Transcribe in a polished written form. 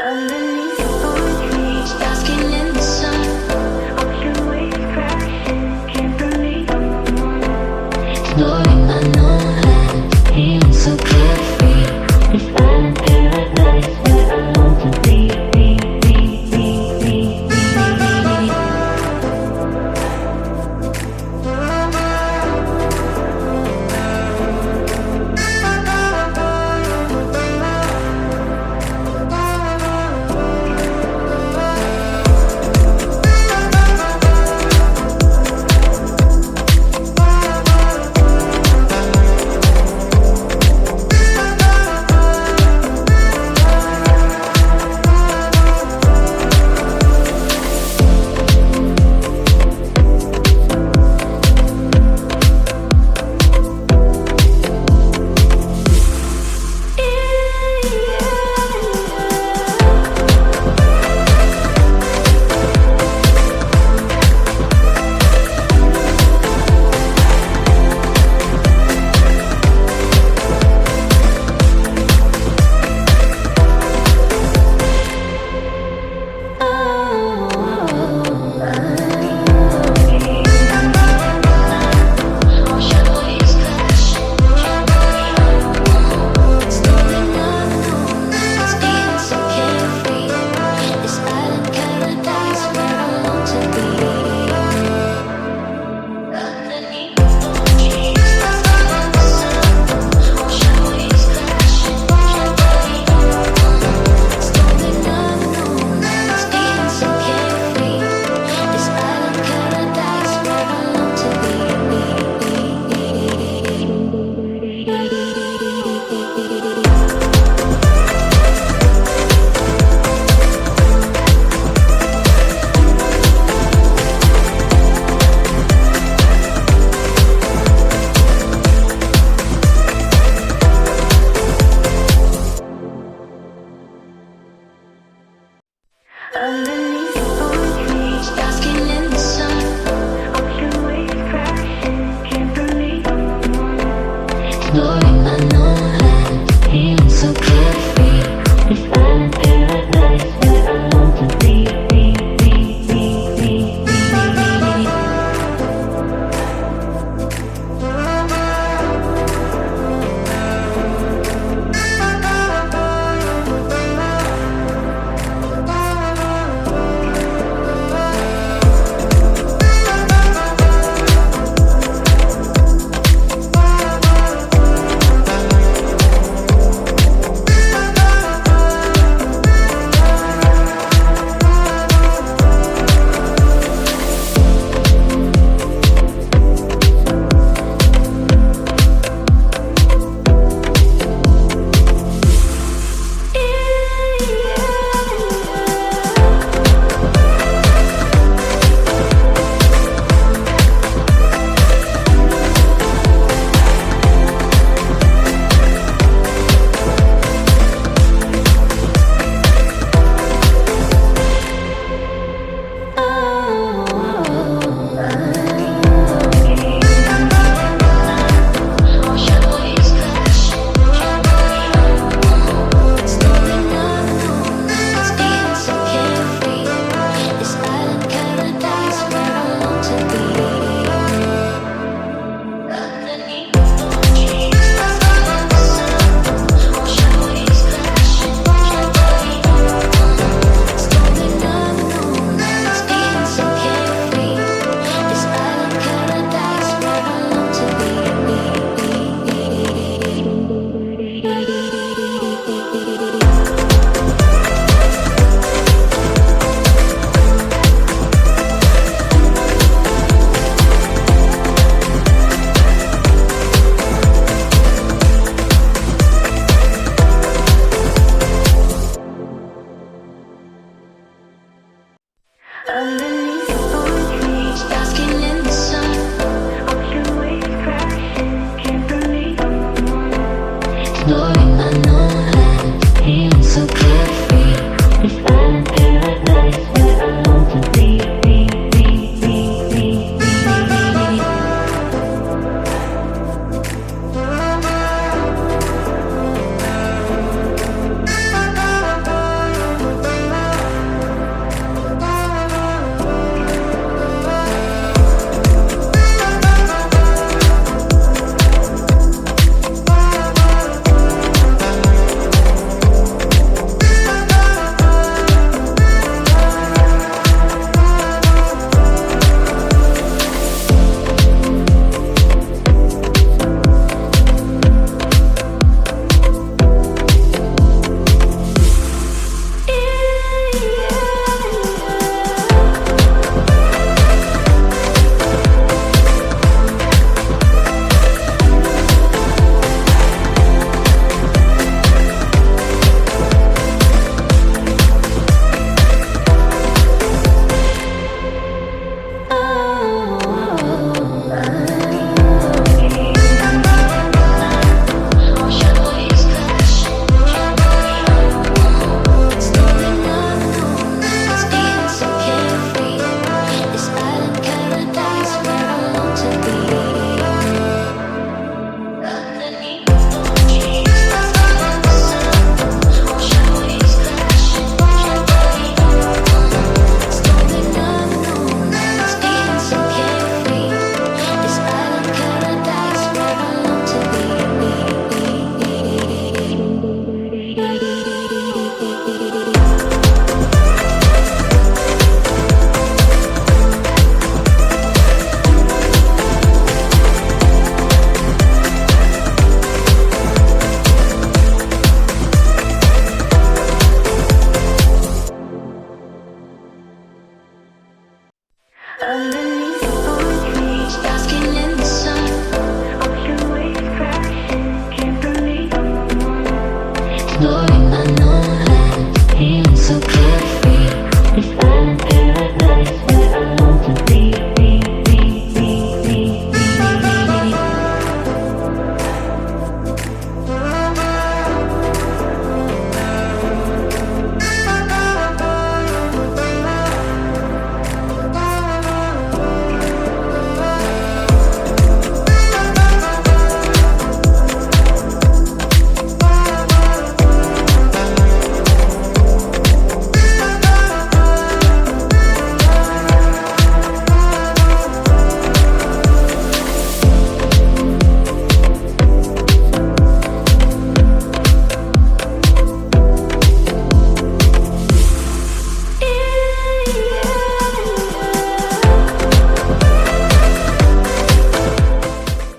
Underneath the palm trees, basking in the sun. Ocean waves crashing, can't believe I'm alone. Exploring unknown lands, feeling so carefree. This island paradise where I long to be. Underneath the palm trees, basking in the sun. Ocean waves crashing, can't believe I'm alone. Exploring unknown lands, feeling so carefree. This island paradise where I long to be. Underneath the palm trees, basking in the sun. Ocean waves crashing, can't believe I'm alone. Exploring unknown lands, feeling so carefree. This island paradise where I long to be. here.